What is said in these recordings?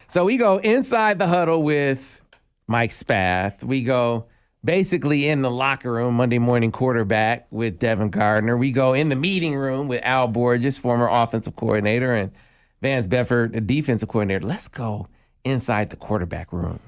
So we go inside the huddle with Mike Spath. We go basically in the locker room, Monday morning quarterback with Devin Gardner. We go in the meeting room with Al Borges, former offensive coordinator, and Vance Bedford, the defensive coordinator. Let's go inside the quarterback room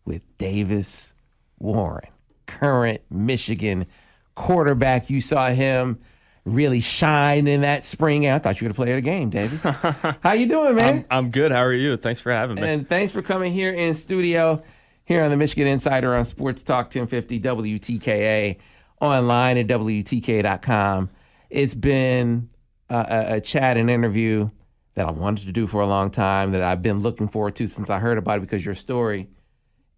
with Davis Warren, current Michigan quarterback. You saw him really shine in that spring. I thought you were the player of the game, Davis. How you doing, man? I'm good. How are you? Thanks for having me. And thanks for coming here in studio here on the Michigan Insider on Sports Talk 1050 WTKA, online at WTKA.com. It's been a chat and interview that I wanted to do for a long time, that I've been looking forward to since I heard about it, because your story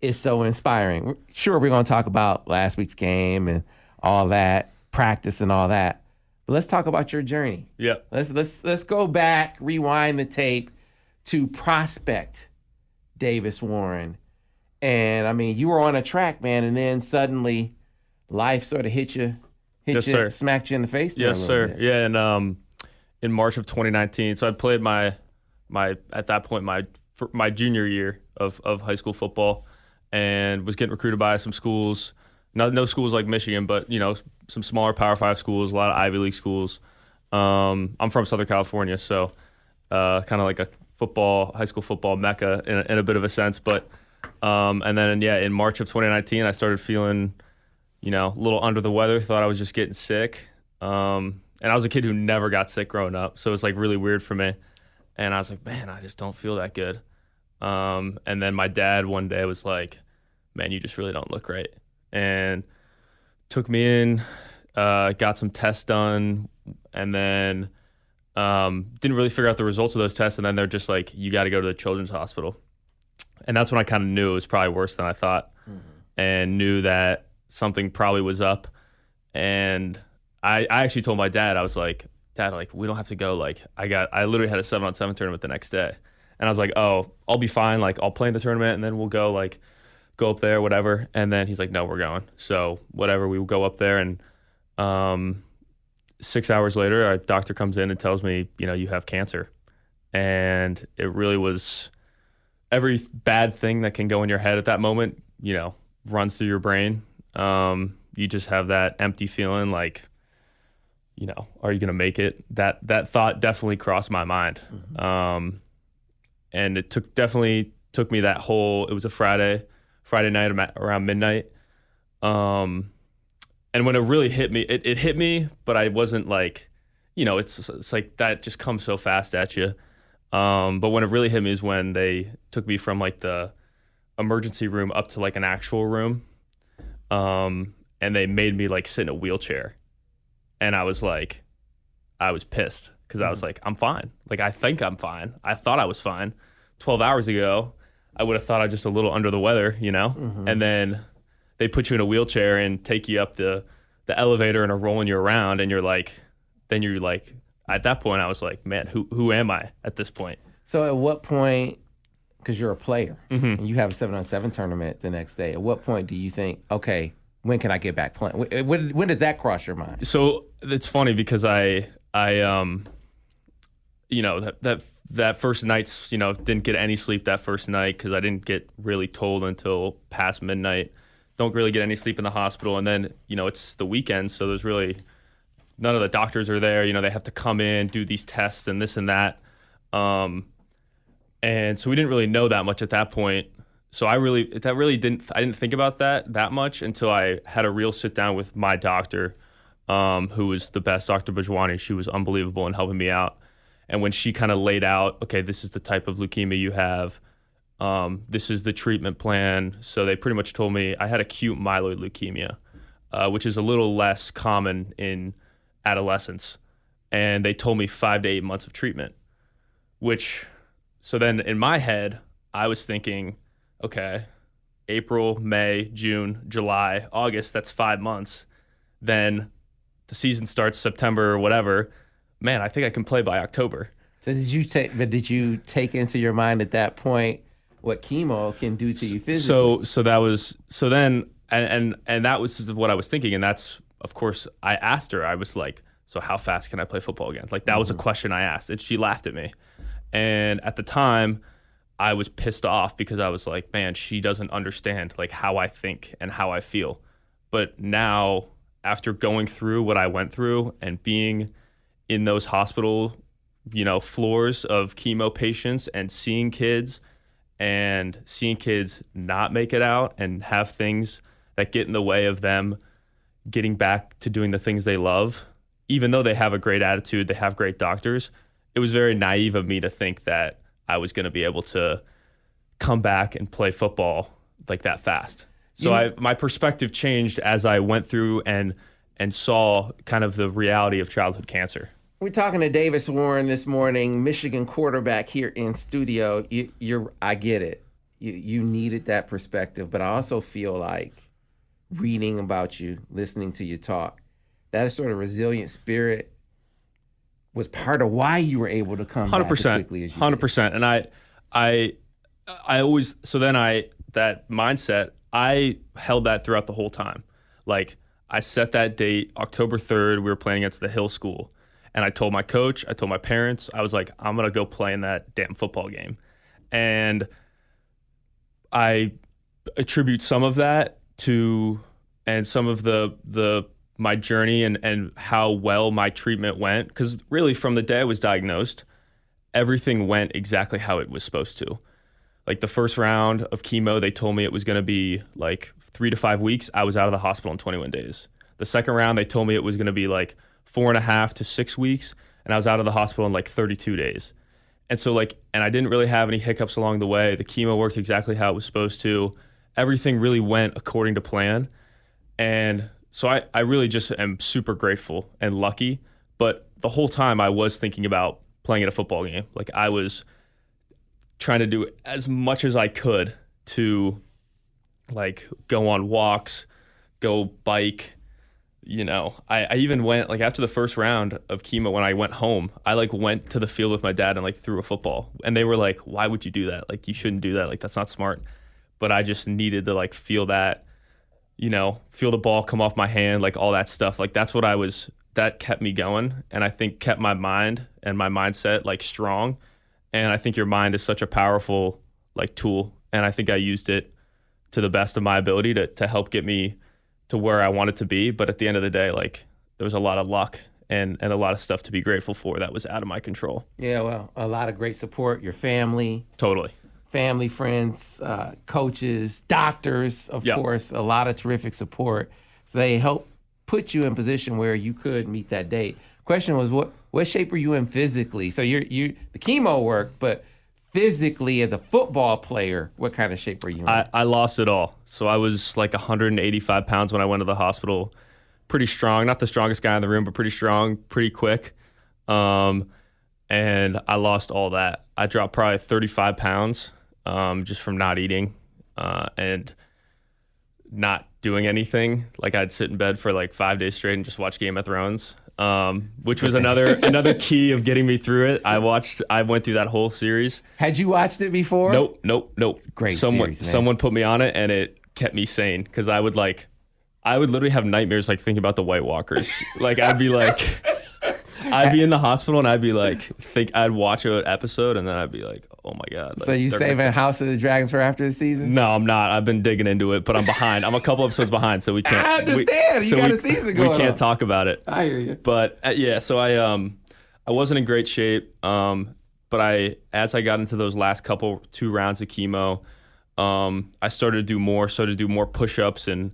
is so inspiring. Sure, we're going to talk about last week's game and all that, practice and all that. But let's talk about your journey. Yeah. Let's go back, rewind the tape to prospect Davis Warren. And I mean, you were on a track, man, and then suddenly life sort of hit you, sir. Smacked you in the face there Yes, a sir. bit. Yeah, and in March of 2019, so I played my at that point my junior year of high school football, and was getting recruited by some schools. No schools like Michigan, but some smaller Power 5 schools, a lot of Ivy League schools. I'm from Southern California, so kind of like a high school football mecca in a bit of a sense. But and then in March of 2019, I started feeling a little under the weather. Thought I was just getting sick. And I was a kid who never got sick growing up, so it was like really weird for me. And I was like, man, I just don't feel that good. And then my dad one day was like, man, you just really don't look right. And took me in, got some tests done, and then didn't really figure out the results of those tests. And then they're just like, you got to go to the children's hospital. And that's when I kind of knew it was probably worse than I thought, and knew that something probably was up. And I actually told my dad, I was like, Dad, like, we don't have to go. Like, I literally had a 7-on-7 tournament the next day. And I was like, oh, I'll be fine. Like, I'll play in the tournament, and then we'll go up there, whatever. And then he's like, no, we're going. So whatever, we will go up there. And 6 hours later, our doctor comes in and tells me, you have cancer. And it really was every bad thing that can go in your head at that moment, runs through your brain. You just have that empty feeling like, are you going to make it? That thought definitely crossed my mind. And it definitely took me it was a Friday night around midnight. And when it really hit me, it hit me, but I wasn't like, it's like that just comes so fast at you. But when it really hit me is when they took me from like the emergency room up to like an actual room. And they made me like sit in a wheelchair. And I was pissed because I was like, I'm fine. Like, I think I'm fine. I thought I was fine. 12 hours ago, I would have thought I was just a little under the weather, And then they put you in a wheelchair and take you up the elevator and are rolling you around. And you're like, at that point, I was like, man, who am I at this point? So at what point, because you're a player, and you have a 7-on-7 tournament the next day, at what point do you think, okay, when can I get back playing? When does that cross your mind? So it's funny because I that first night's, didn't get any sleep that first night because I didn't get really told until past midnight. Don't really get any sleep in the hospital. And then, it's the weekend, so there's really none of the doctors are there. They have to come in, do these tests and this and that. And so we didn't really know that much at that point. So I didn't think about that much until I had a real sit down with my doctor, who was the best, Dr. Bajwani. She was unbelievable in helping me out. And when she kind of laid out, okay, this is the type of leukemia you have, this is the treatment plan. So they pretty much told me I had acute myeloid leukemia, which is a little less common in adolescence. And they told me 5 to 8 months of treatment, so then in my head, I was thinking, okay, April, May, June, July, August, that's 5 months. Then the season starts September or whatever. Man, I think I can play by October. So did you take into your mind at that point what chemo can do to you physically? So that was, so then, and that was what I was thinking. And that's, of course, I asked her, I was like, so how fast can I play football again? Like, that was a question I asked, and she laughed at me. And at the time, I was pissed off because I was like, man, she doesn't understand like how I think and how I feel. But now, after going through what I went through and being in those hospital, floors of chemo patients and seeing kids not make it out and have things that get in the way of them getting back to doing the things they love, even though they have a great attitude, they have great doctors, it was very naive of me to think that I was going to be able to come back and play football like that fast. So my perspective changed as I went through and saw kind of the reality of childhood cancer. We're talking to Davis Warren this morning, Michigan quarterback here in studio. I get it. You needed that perspective, but I also feel like reading about you, listening to you talk, that sort of resilient spirit was part of why you were able to come back as quickly as you 100%. And I always, that mindset, I held that throughout the whole time. Like, I set that date, October 3rd, we were playing against the Hill School. And I told my coach, I told my parents, I was like, I'm going to go play in that damn football game. And I attribute some of that to, and some of my journey and how well my treatment went. Because really, from the day I was diagnosed, everything went exactly how it was supposed to. Like, the first round of chemo, they told me it was going to be like 3 to 5 weeks. I was out of the hospital in 21 days. The second round, they told me it was going to be like 4.5 to 6 weeks, and I was out of the hospital in like 32 days. And so and I didn't really have any hiccups along the way. The chemo worked exactly how it was supposed to. Everything really went according to plan. And so I really just am super grateful and lucky. But the whole time I was thinking about playing at a football game. Like, I was trying to do as much as I could to like go on walks, go bike. I even went, like, after the first round of chemo, when I went home, I like went to the field with my dad and like threw a football. And they were like, why would you do that? Like, you shouldn't do that. Like, that's not smart. But I just needed to like feel that, feel the ball come off my hand, like all that stuff. Like, that kept me going. And I think kept my mind and my mindset like strong. And I think your mind is such a powerful like tool. And I think I used it to the best of my ability to help get me to where I wanted to be. But at the end of the day, like, there was a lot of luck and a lot of stuff to be grateful for that was out of my control. Yeah, well, a lot of great support, your family. Totally. Family, friends, coaches, doctors, of course, a lot of terrific support. So they helped put you in position where you could meet that date. Question was, what shape are you in physically? So the chemo worked, but physically as a football player, what kind of shape were you in? I lost it all. So I was like 185 pounds when I went to the hospital. Pretty strong, not the strongest guy in the room, but pretty strong, pretty quick. And I lost all that. I dropped probably 35 pounds just from not eating and not doing anything. Like, I'd sit in bed for like 5 days straight and just watch Game of Thrones. Which was another key of getting me through it. I went through that whole series. Had you watched it before? Nope. Great series, man. Someone put me on it, and it kept me sane because I would literally have nightmares like thinking about the White Walkers. Like, I'd be in the hospital and I'd be like, I'd watch an episode and then I'd be like, oh my God. Like, so you saving House of the Dragons for after the season? No, I'm not. I've been digging into it, but I'm behind. I'm a couple episodes behind, so we can't. I understand. You got a season going on. We can't talk about it. I hear you. But so I wasn't in great shape. But as I got into those last 2 rounds of chemo, I started to do more push-ups and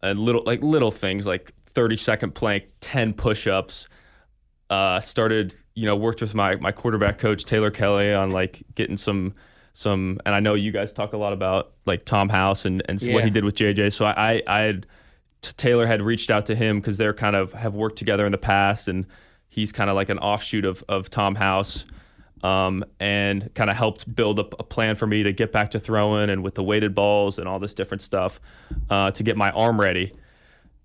little things like 30-second plank, 10 push-ups. Started, worked with my quarterback coach, Taylor Kelly, on like getting some, and I know you guys talk a lot about like Tom House and what he did with JJ. So Taylor had reached out to him because they're kind of have worked together in the past, and he's kind of like an offshoot of Tom House, and kind of helped build a plan for me to get back to throwing and with the weighted balls and all this different stuff, to get my arm ready.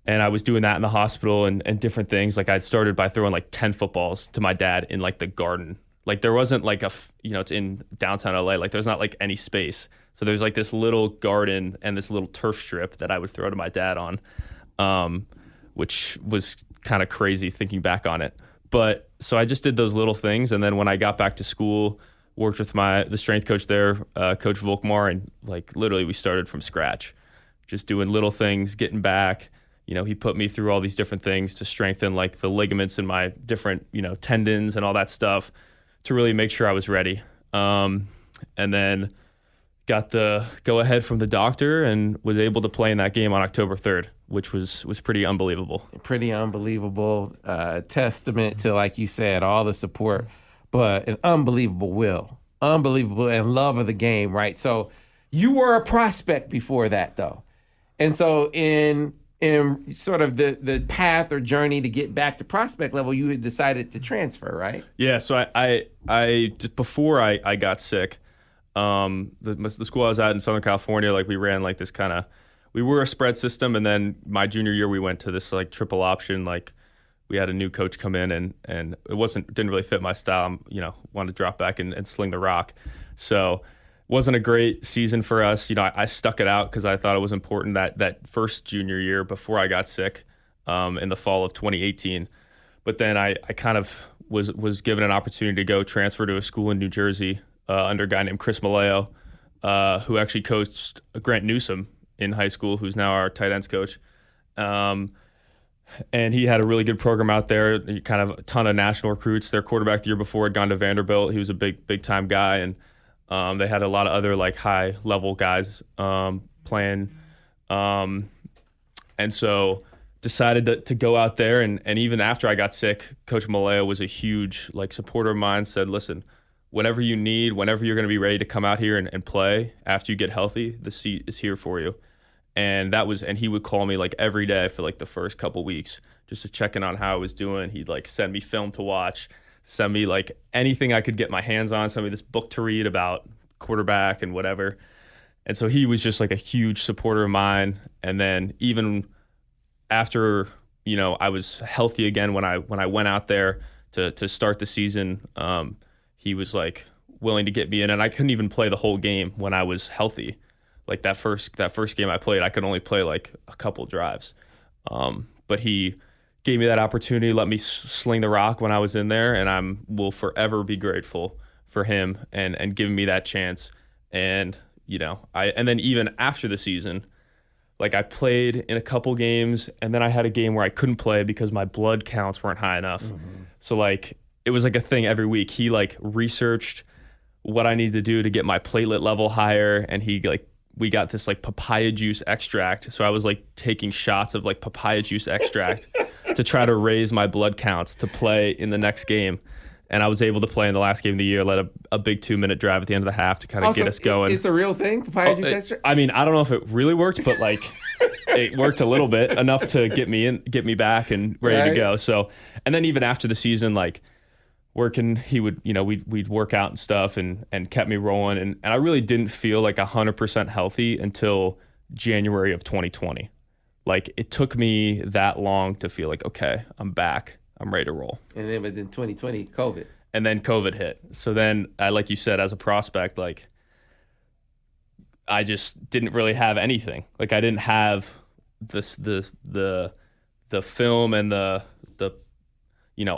And I was doing that in the hospital and different things. Like, I started by throwing like 10 footballs to my dad in like the garden. Like, there wasn't like it's in downtown LA. Like, there's not like any space. So there's like this little garden and this little turf strip that I would throw to my dad on, which was kind of crazy thinking back on it. But so I just did those little things. And then when I got back to school worked with the strength coach there, Coach Volkmar, and like literally we started from scratch, just doing little things, getting back. He put me through all these different things to strengthen like the ligaments in my different, tendons and all that stuff to really make sure I was ready. And then got the go ahead from the doctor and was able to play in that game on October 3rd, which was pretty unbelievable. Pretty unbelievable. Testament to, like you said, all the support, but an unbelievable and love of the game, right? So you were a prospect before that, though. And so in sort of the path or journey to get back to prospect level, you had decided to transfer, right? Yeah, so I before I got sick, the school I was at in Southern California, like we ran like this we were a spread system, and then my junior year we went to this like triple option. Like we had a new coach come in, and it didn't really fit my style. Wanted to drop back and sling the rock, so wasn't a great season for us. I stuck it out because I thought it was important that first junior year before I got sick, in the fall of 2018. But then I kind of was given an opportunity to go transfer to a school in New Jersey under a guy named Chris Maleo, who actually coached Grant Newsome in high school, who's now our tight ends coach. And he had a really good program out there, kind of a ton of national recruits. Their quarterback the year before had gone to Vanderbilt. He was a big time guy, and they had a lot of other like high level guys playing. And so decided to go out there, and even after I got sick, Coach Maleo was a huge like supporter of mine, said, listen, whenever you need, whenever you're going to be ready to come out here and play after you get healthy, the seat is here for you. And he would call me like every day for like the first couple weeks just to check in on how I was doing. He'd like send me film to watch, send me like anything I could get my hands on, send me this book to read about quarterback and whatever. And so he was just like a huge supporter of mine. And then even after, I was healthy again when I went out there to start the season, he was like willing to get me in, and I couldn't even play the whole game when I was healthy. Like that first game I played, I could only play like a couple drives. But he gave me that opportunity, let me sling the rock when I was in there, and I will forever be grateful for him and giving me that chance. And and then even after the season, like I played in a couple games, and then I had a game where I couldn't play because my blood counts weren't high enough. Mm-hmm. So like it was like a thing every week. He like researched what I needed to do to get my platelet level higher, and we got this like papaya juice extract. So I was like taking shots of like papaya juice extract to try to raise my blood counts to play in the next game. And I was able to play in the last game of the year, led a big 2-minute drive at the end of the half to kind of get us going. It's a real thing, papaya juice extract? I mean, I don't know if it really worked, but like it worked a little bit, enough to get me back and ready to go. So, and then even after the season, like working, he would, we'd work out and stuff and kept me rolling. And I really didn't feel like 100% healthy until January of 2020. Like it took me that long to feel like, okay, I'm back. I'm ready to roll. And then within 2020, COVID. And then COVID hit. So then, like you said, as a prospect, like I just didn't really have anything. Like I didn't have the film and the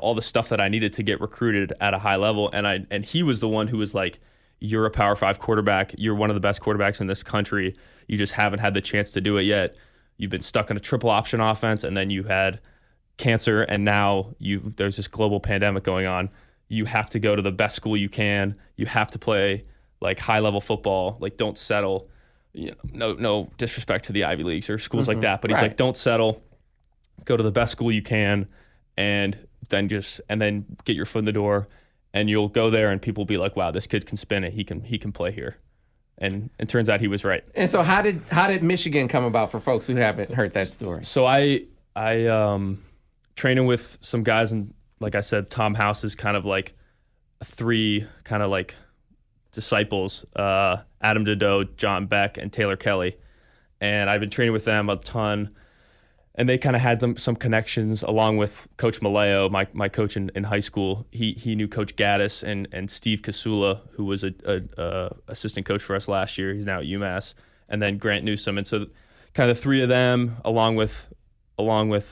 all the stuff that I needed to get recruited at a high level. And he was the one who was like, you're a Power 5 quarterback. You're one of the best quarterbacks in this country. You just haven't had the chance to do it yet. You've been stuck in a triple option offense, and then you had cancer, and now there's this global pandemic going on. You have to go to the best school you can. You have to play like high level football. Like don't settle. No disrespect to the Ivy Leagues or schools like that, but he's like, don't settle. Go to the best school you can, and then get your foot in the door, and you'll go there, and people will be like, wow, this kid can spin it. He can play here. And it turns out he was right. And so how did Michigan come about for folks who haven't heard that story? So I training with some guys, and like I said, Tom House is kind of like 3 kind of like disciples, Adam Dedeaux, John Beck, and Taylor Kelly. And I've been training with them a ton, and they kind of had some connections along with Coach Maleo, my coach in high school. He knew Coach Gaddis and Steve Kasula, who was a assistant coach for us last year. He's now at UMass. And then Grant Newsome. And so kind of 3 of them, along with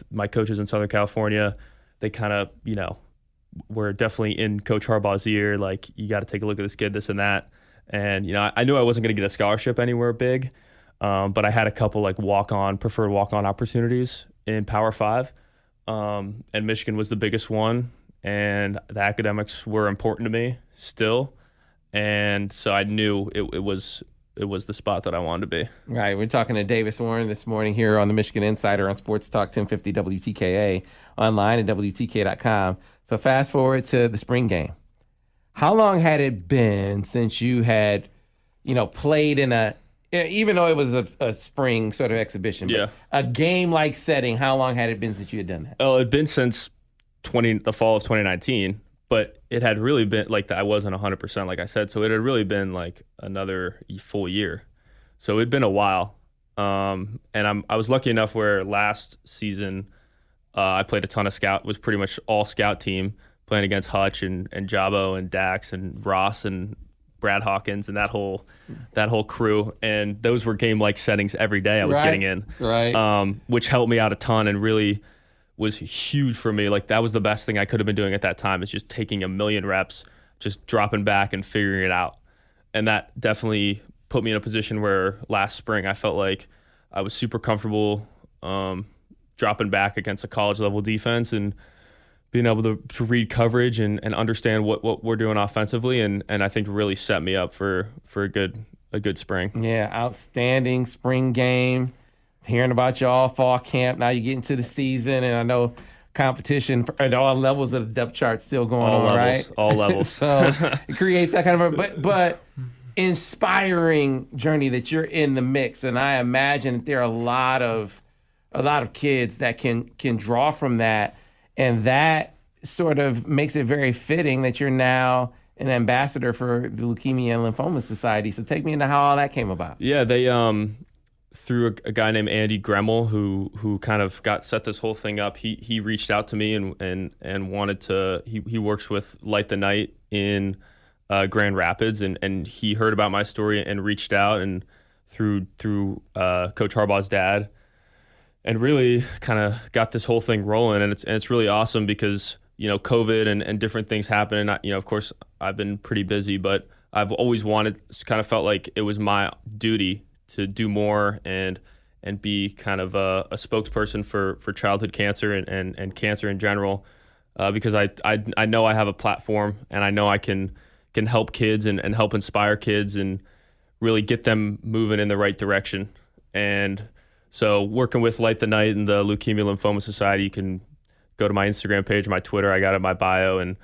my coaches in Southern California, they kind of, were definitely in Coach Harbaugh's ear. Like, you got to take a look at this kid, this and that. And, I knew I wasn't going to get a scholarship anywhere big, but I had a couple like preferred walk-on opportunities in Power 5. And Michigan was the biggest one. And the academics were important to me still. And so I knew it was the spot that I wanted to be. Right. We're talking to Davis Warren this morning here on the Michigan Insider on Sports Talk 1050 WTKA, online at WTKA.com. So fast forward to the spring game. How long had it been since you had, played in even though it was a spring sort of exhibition, but a game-like setting, how long had it been since you had done that? Oh, it had been since the fall of 2019. But it had really been like that. I wasn't 100%, like I said. So it had really been like another full year. So it'd been a while. And I was lucky enough where last season I played a ton of scout. It was pretty much all scout team, playing against Hutch and Jabo and Dax and Ross and Brad Hawkins and that whole crew. And those were game-like settings every day I was getting in, which helped me out a ton and really was huge for me. Like, that was the best thing I could have been doing at that time, is just taking a million reps, just dropping back and figuring it out. And that definitely put me in a position where last spring I felt like I was super comfortable dropping back against a college level defense and being able to read coverage and understand what we're doing offensively. And I think really set me up for a good spring. Yeah, outstanding spring game. Hearing about your all fall camp. Now you get into the season, and I know competition at all levels of the depth chart still going all on, levels, right? All levels. So it creates that kind of but inspiring journey that you're in the mix. And I imagine that there are a lot of kids that can draw from that, and that sort of makes it very fitting that you're now an ambassador for the Leukemia Lymphoma Society. So take me into how all that came about. Yeah, they through a guy named Andy Gremmel who kind of set this whole thing up. He reached out to me and wanted to. He works with Light the Night in Grand Rapids, and he heard about my story and reached out, and through Coach Harbaugh's dad, and really kind of got this whole thing rolling. And it's really awesome because COVID and different things happen, and of course I've been pretty busy, but I've always felt like it was my duty to do more and be kind of a spokesperson for childhood cancer and cancer in general, because I know I have a platform, and I know I can help kids and help inspire kids and really get them moving in the right direction. And so working with Light the Night and the Leukemia Lymphoma Society, you can go to my Instagram page, my Twitter, I got it in my bio, and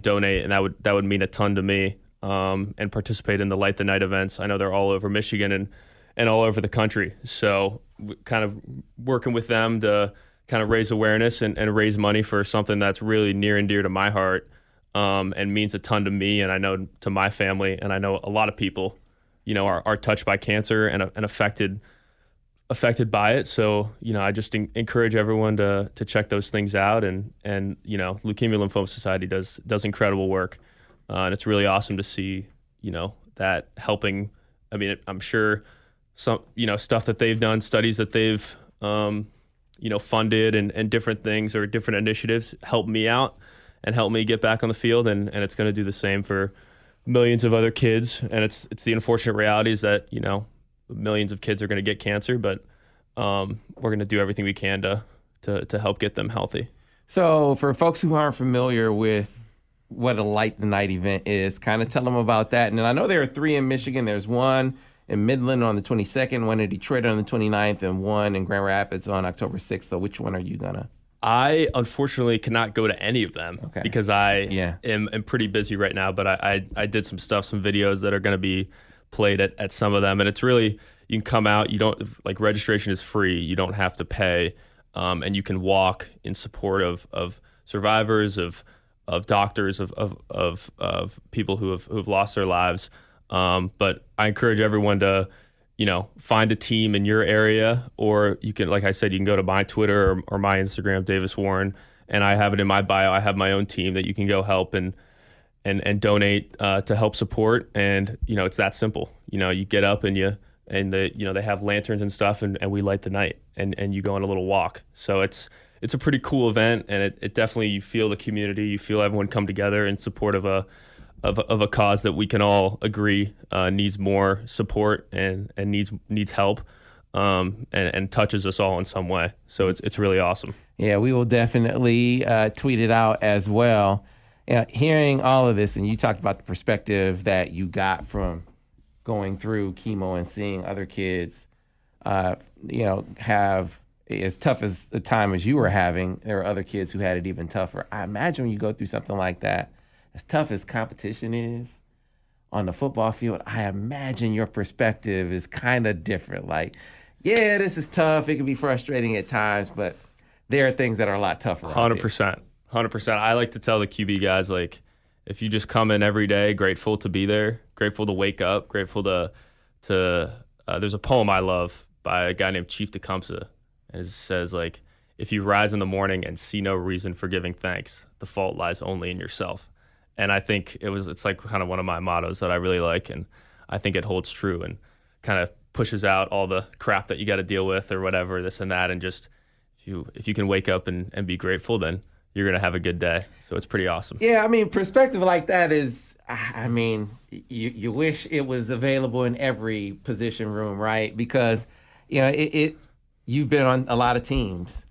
donate, and that would mean a ton to me. And participate in the Light the Night events. I know they're all over Michigan and all over the country. So kind of working with them to kind of raise awareness and raise money for something that's really near and dear to my heart, and means a ton to me, and I know to my family, and I know a lot of people, are touched by cancer and affected by it. So, I just encourage everyone to check those things out, and Leukemia Lymphoma Society does incredible work. And it's really awesome to see, that helping. I mean, I'm sure some, stuff that they've done, studies that they've, funded and different things or different initiatives help me out and help me get back on the field. And it's going to do the same for millions of other kids. And it's the unfortunate reality is that, millions of kids are going to get cancer, but we're going to do everything we can to help get them healthy. So for folks who aren't familiar with what a Light the Night event is, kind of tell them about that. And I know there are 3 in Michigan. There's one in Midland on the 22nd, one in Detroit on the 29th, and one in Grand Rapids on October 6th. So which one are you gonna? I unfortunately cannot go to any of them because I am pretty busy right now, but I did some videos that are going to be played at some of them. And it's really, you can come out, you don't, registration is free, you don't have to pay, and you can walk in support of survivors, of doctors, of people who have lost their lives. But I encourage everyone to, find a team in your area, or you can, like I said, you can go to my Twitter or my Instagram, Davis Warren, and I have it in my bio. I have my own team that you can go help and donate to help support. And, it's that simple. You get up and they have lanterns and stuff, and we light the night, and you go on a little walk. So it's it's a pretty cool event, and it definitely, you feel the community, you feel everyone come together in support of a cause that we can all agree needs more support and needs help, and touches us all in some way. So it's really awesome. Yeah, we will definitely tweet it out as well. Hearing all of this, and you talked about the perspective that you got from going through chemo and seeing other kids, have as tough as the time as you were having. There were other kids who had it even tougher. I imagine when you go through something like that, as tough as competition is on the football field, I imagine your perspective is kind of different. Like, yeah, this is tough. It can be frustrating at times, but there are things that are a lot tougher. 100%. 100%. I like to tell the QB guys, like, if you just come in every day, grateful to be there, grateful to wake up, grateful to there's a poem I love by a guy named Chief Tecumseh. And it says, like, if you rise in the morning and see no reason for giving thanks, the fault lies only in yourself. And I think it's like kind of one of my mottos that I really like, and I think it holds true and kind of pushes out all the crap that you got to deal with or whatever, this and that, and just if you can wake up and be grateful, then you're going to have a good day. So it's pretty awesome. Yeah, I mean, perspective like that is, I mean, you wish it was available in every position room, right? Because, you've been on a lot of teams.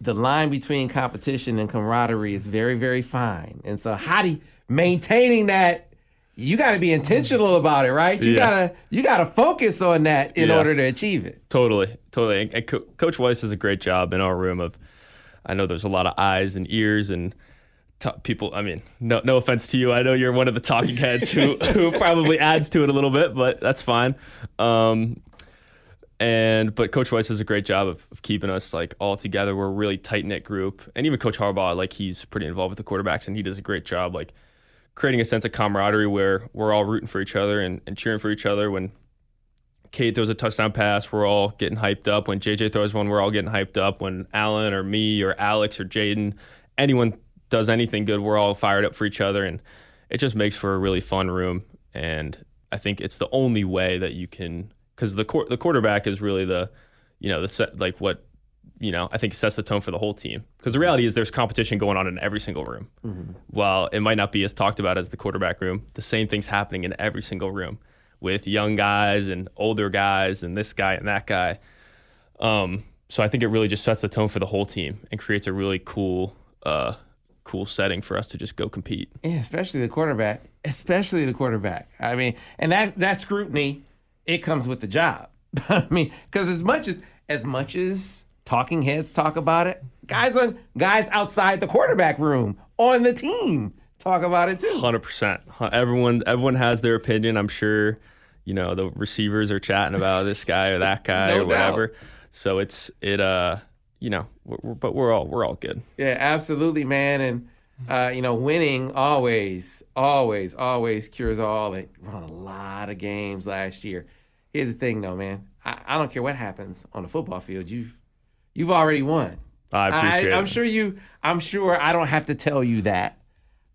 The line between competition and camaraderie is very, very fine. And so maintaining that, you got to be intentional about it, right? You gotta focus on that in order to achieve it. Totally. And Coach Weiss does a great job in our room I know there's a lot of eyes and ears and people. I mean, no offense to you. I know you're one of the talking heads who probably adds to it a little bit, but that's fine. But Coach Weiss does a great job of keeping us like all together. We're a really tight knit group, and even Coach Harbaugh, like, he's pretty involved with the quarterbacks, and he does a great job like creating a sense of camaraderie where we're all rooting for each other and cheering for each other. When Kate throws a touchdown pass, we're all getting hyped up. When JJ throws one, we're all getting hyped up. When Alan or me or Alex or Jaden, anyone does anything good, we're all fired up for each other, and it just makes for a really fun room. And I think it's the only way that you can, because the quarterback is really the set, like, what, I think sets the tone for the whole team. Because the reality is there's competition going on in every single room. Mm-hmm. While it might not be as talked about as the quarterback room, the same thing's happening in every single room with young guys and older guys and this guy and that guy. So I think it really just sets the tone for the whole team and creates a really cool setting for us to just go compete. Yeah, especially the quarterback. I mean, and that scrutiny, it comes with the job. I mean, because as much as talking heads talk about it, guys outside the quarterback room on the team talk about it too. 100%. Everyone has their opinion. I'm sure, the receivers are chatting about this guy or that guy or whatever. Doubt. So but we're all good. Yeah, absolutely, man. And winning always cures all. And run a lot of games last year. Here's the thing, though, man. I don't care what happens on the football field. You've already won. I appreciate it. I'm sure I don't have to tell you that.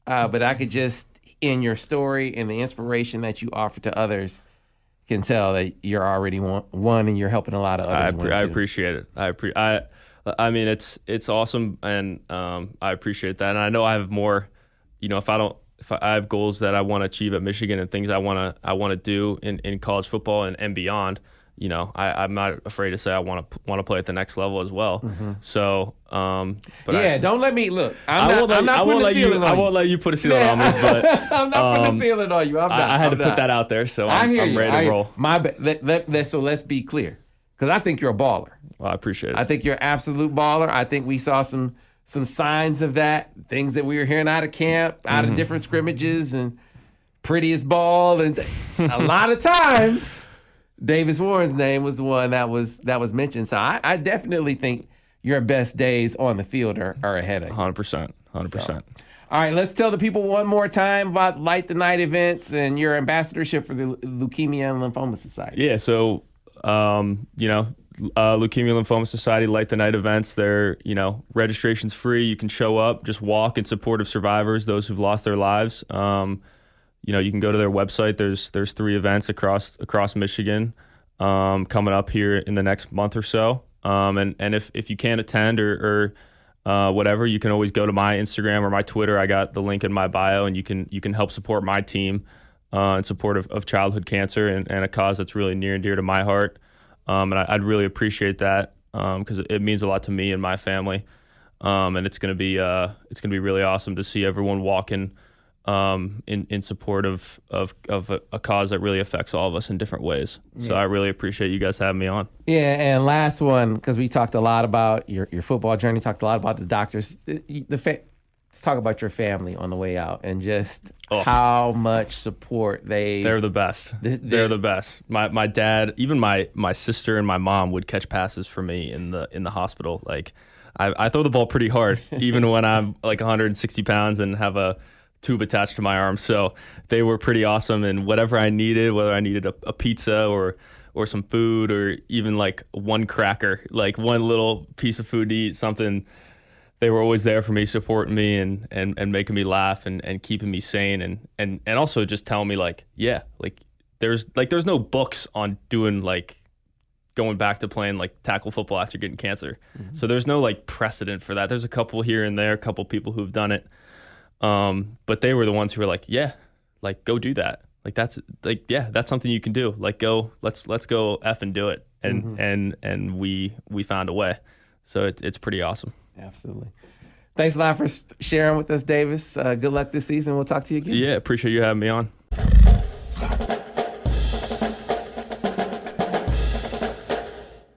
But I could just, in your story and the inspiration that you offer to others, can tell that you're already won and you're helping a lot of others win too. I appreciate it. I mean, it's awesome, and I appreciate that. And I know I have more, if I have goals that I want to achieve at Michigan and things I want to do in college football and beyond, I'm not afraid to say I want to play at the next level as well. Mm-hmm. So, but don't let me look. I'm not putting a ceiling on you. I won't let you put a ceiling on me. But I'm not putting a ceiling on you. I had to put that out there, so I'm ready to roll. So let's be clear, because I think you're a baller. Well, I appreciate it. I think you're an absolute baller. I think we saw some signs of that, things that we were hearing out of camp, out of different scrimmages, and prettiest ball, and a lot of times Davis Warren's name was the one that was mentioned. So I definitely think your best days on the field are ahead of you. 100%. So, all right, let's tell the people one more time about Light the Night events and your ambassadorship for the Leukemia Lymphoma Society. Yeah, so Leukemia Lymphoma Society Light the Night events. They're, registration's free. You can show up, just walk in support of survivors, those who've lost their lives. You can go to their website. There's 3 events across Michigan coming up here in the next month or so. And if you can't attend or whatever, you can always go to my Instagram or my Twitter. I got the link in my bio, and you can help support my team in support of childhood cancer and a cause that's really near and dear to my heart. And I'd really appreciate that because it means a lot to me and my family. And it's gonna be really awesome to see everyone walking in support of a cause that really affects all of us in different ways. Yeah. So I really appreciate you guys having me on. Yeah, and last one, because we talked a lot about your football journey, talked a lot about the doctors. Let's talk about your family on the way out and just how much support they're the best. They're the best. My dad, even my sister and my mom would catch passes for me in the hospital. Like I throw the ball pretty hard, even when I'm like 160 pounds and have a tube attached to my arm. So they were pretty awesome. And whatever I needed, whether I needed a pizza or some food or even like one cracker, like one little piece of food to eat, something, they were always there for me, supporting me and making me laugh and keeping me sane and also just telling me like, yeah, like there's no books on doing like going back to playing like tackle football after getting cancer. Mm-hmm. So there's no like precedent for that. There's a couple here and there, a couple people who've done it. But they were the ones who were like, yeah, like go do that. Like that's like, yeah, that's something you can do. Like go, let's go F and do it. And, and we found a way. So it's pretty awesome. Absolutely. Thanks a lot for sharing with us, Davis. Good luck this season. We'll talk to you again. Yeah. Appreciate you having me on.